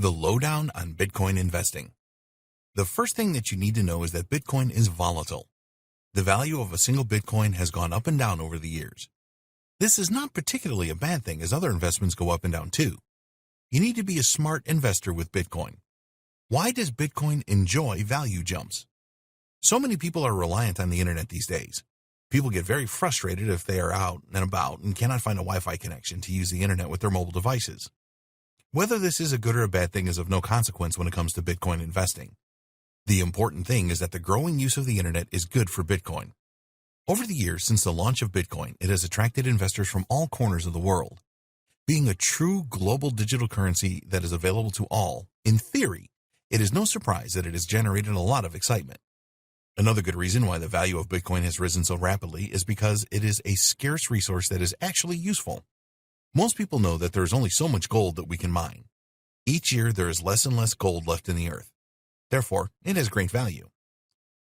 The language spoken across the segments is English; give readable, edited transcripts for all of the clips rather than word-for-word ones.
The lowdown on Bitcoin investing. The first thing that you need to know is that Bitcoin is volatile. The value of a single Bitcoin has gone up and down over the years. This is not particularly a bad thing, as other investments go up and down too. You need to be a smart investor with Bitcoin. Why does Bitcoin enjoy value jumps? So many people are reliant on the internet these days. People get very frustrated if they are out and about and cannot find a Wi-Fi connection to use the internet with their mobile devices. Whether this is a good or a bad thing is of no consequence when it comes to Bitcoin investing. The important thing is that the growing use of the internet is good for Bitcoin. Over the years since the launch of Bitcoin, it has attracted investors from all corners of the world. Being a true global digital currency that is available to all, in theory, it is no surprise that it has generated a lot of excitement. Another good reason why the value of Bitcoin has risen so rapidly is because it is a scarce resource that is actually useful. Most people know that there is only so much gold that we can mine. Each year there is less and less gold left in the earth. Therefore, it has great value.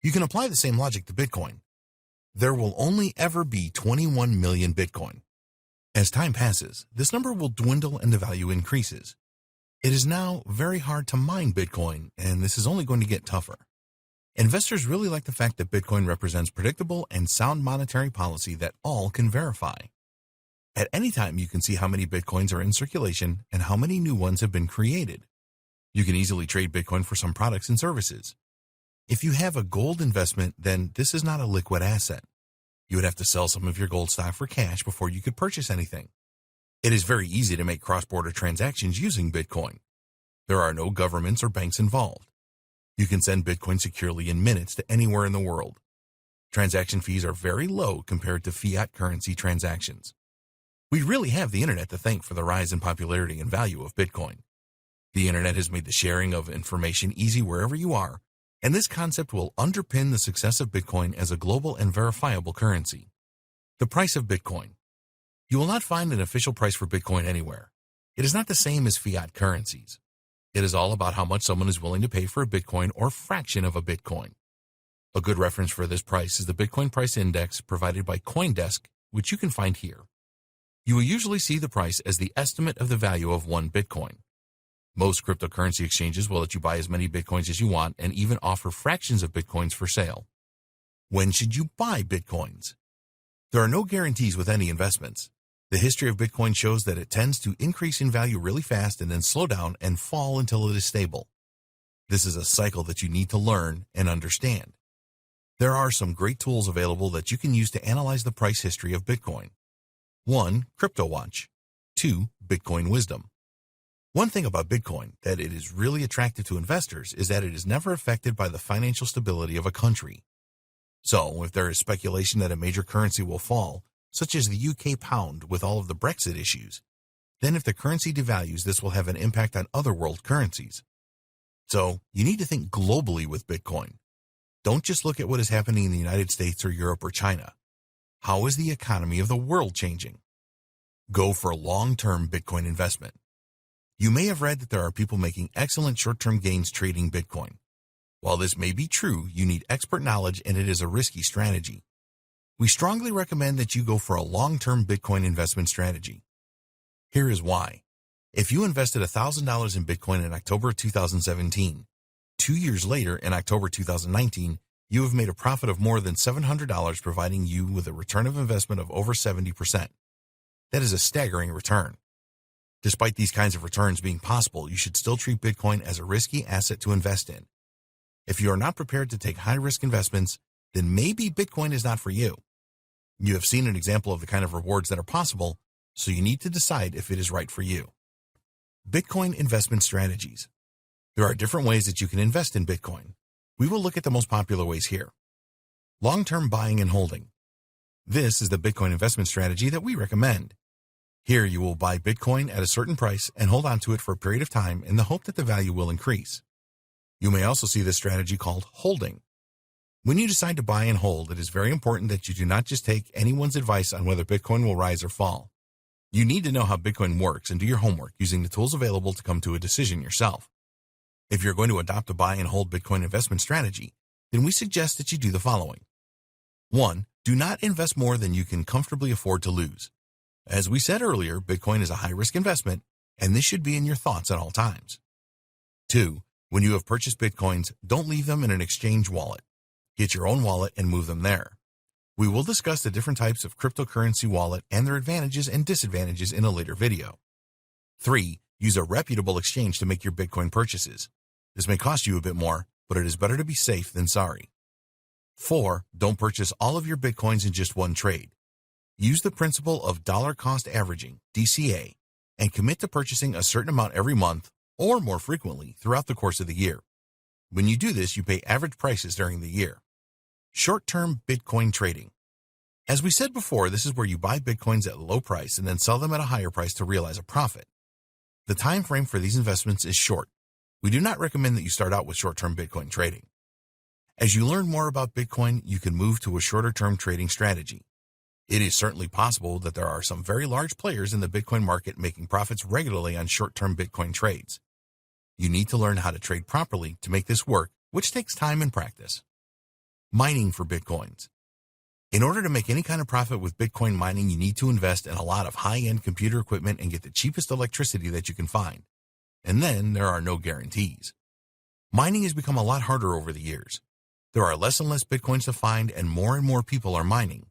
You can apply the same logic to Bitcoin. There will only ever be 21 million Bitcoin. As time passes, this number will dwindle and the value increases. It is now very hard to mine Bitcoin, and this is only going to get tougher. Investors really like the fact that Bitcoin represents predictable and sound monetary policy that all can verify. At any time, you can see how many Bitcoins are in circulation and how many new ones have been created. You can easily trade Bitcoin for some products and services. If you have a gold investment, then this is not a liquid asset. You would have to sell some of your gold stock for cash before you could purchase anything. It is very easy to make cross-border transactions using Bitcoin. There are no governments or banks involved. You can send Bitcoin securely in minutes to anywhere in the world. Transaction fees are very low compared to fiat currency transactions. We really have the internet to thank for the rise in popularity and value of Bitcoin. The internet has made the sharing of information easy wherever you are, and this concept will underpin the success of Bitcoin as a global and verifiable currency. The price of Bitcoin. You will not find an official price for Bitcoin anywhere. It is not the same as fiat currencies. It is all about how much someone is willing to pay for a Bitcoin or fraction of a Bitcoin. A good reference for this price is the Bitcoin price index provided by CoinDesk, which you can find here. You will usually see the price as the estimate of the value of one Bitcoin. Most cryptocurrency exchanges will let you buy as many Bitcoins as you want and even offer fractions of Bitcoins for sale. When should you buy Bitcoins? There are no guarantees with any investments. The history of Bitcoin shows that it tends to increase in value really fast and then slow down and fall until it is stable. This is a cycle that you need to learn and understand. There are some great tools available that you can use to analyze the price history of Bitcoin. 1. CryptoWatch. 2. Bitcoin Wisdom. One thing about Bitcoin that it is really attractive to investors is that it is never affected by the financial stability of a country. So, if there is speculation that a major currency will fall, such as the UK pound with all of the Brexit issues, then if the currency devalues, this will have an impact on other world currencies. So, you need to think globally with Bitcoin. Don't just look at what is happening in the United States or Europe or China. How is the economy of the world changing? Go for long-term Bitcoin investment. You may have read that there are people making excellent short-term gains trading Bitcoin. While this may be true, you need expert knowledge and it is a risky strategy. We strongly recommend that you go for a long-term Bitcoin investment strategy. Here is why. If you invested $1,000 in Bitcoin in October 2017, 2 years later in October 2019, you have made a profit of more than $700, providing you with a return of investment of over 70%. That is a staggering return. Despite these kinds of returns being possible, you should still treat Bitcoin as a risky asset to invest in. If you are not prepared to take high-risk investments, then maybe Bitcoin is not for you. You have seen an example of the kind of rewards that are possible, so you need to decide if it is right for you. Bitcoin investment strategies. There are different ways that you can invest in Bitcoin. We will look at the most popular ways here. Long-term buying and holding. This is the Bitcoin investment strategy that we recommend. Here you will buy Bitcoin at a certain price and hold on to it for a period of time in the hope that the value will increase. You may also see this strategy called holding. When you decide to buy and hold, it is very important that you do not just take anyone's advice on whether Bitcoin will rise or fall. You need to know how Bitcoin works and do your homework using the tools available to come to a decision yourself. If you're going to adopt a buy and hold Bitcoin investment strategy, then we suggest that you do the following. 1. Do not invest more than you can comfortably afford to lose. As we said earlier, Bitcoin is a high-risk investment, and this should be in your thoughts at all times. 2. When you have purchased Bitcoins, don't leave them in an exchange wallet. Get your own wallet and move them there. We will discuss the different types of cryptocurrency wallet and their advantages and disadvantages in a later video. 3. Use a reputable exchange to make your Bitcoin purchases. This may cost you a bit more, but it is better to be safe than sorry. 4. Don't purchase all of your Bitcoins in just one trade. Use the principle of dollar cost averaging, DCA, and commit to purchasing a certain amount every month or more frequently throughout the course of the year. When you do this, you pay average prices during the year. Short-term Bitcoin trading. As we said before, this is where you buy Bitcoins at a low price and then sell them at a higher price to realize a profit. The time frame for these investments is short. We do not recommend that you start out with short-term Bitcoin trading. As you learn more about Bitcoin, you can move to a shorter-term trading strategy. It is certainly possible that there are some very large players in the Bitcoin market making profits regularly on short-term Bitcoin trades. You need to learn how to trade properly to make this work, which takes time and practice. Mining for Bitcoins. In order to make any kind of profit with Bitcoin mining, you need to invest in a lot of high-end computer equipment and get the cheapest electricity that you can find. And then there are no guarantees. Mining has become a lot harder over the years. There are less and less Bitcoins to find and more people are mining.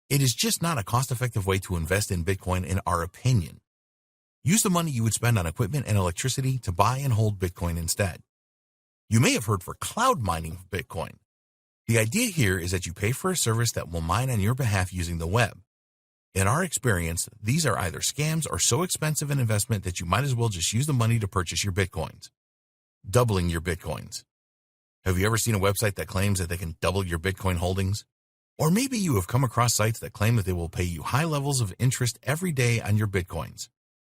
It is just not a cost-effective way to invest in Bitcoin in our opinion. Use the money you would spend on equipment and electricity to buy and hold Bitcoin instead. You may have heard for cloud mining of Bitcoin. The idea here is that you pay for a service that will mine on your behalf using the web. In our experience, these are either scams or so expensive an investment that you might as well just use the money to purchase your Bitcoins. Doubling your Bitcoins. Have you ever seen a website that claims that they can double your Bitcoin holdings? Or maybe you have come across sites that claim that they will pay you high levels of interest every day on your Bitcoins.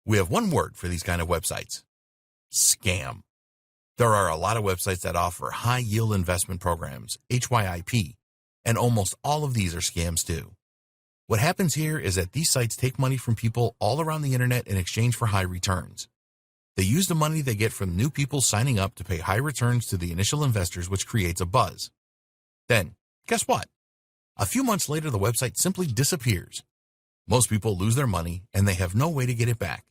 We have one word for these kind of websites: scam. There are a lot of websites that offer high-yield investment programs, HYIP, and almost all of these are scams too. What happens here is that these sites take money from people all around the internet in exchange for high returns. They use the money they get from new people signing up to pay high returns to the initial investors, which creates a buzz. Then, guess what? A few months later, the website simply disappears. Most people lose their money and they have no way to get it back.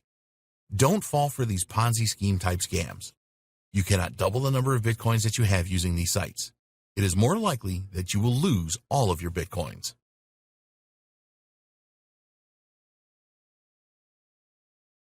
Don't fall for these Ponzi scheme type scams. You cannot double the number of Bitcoins that you have using these sites. It is more likely that you will lose all of your Bitcoins.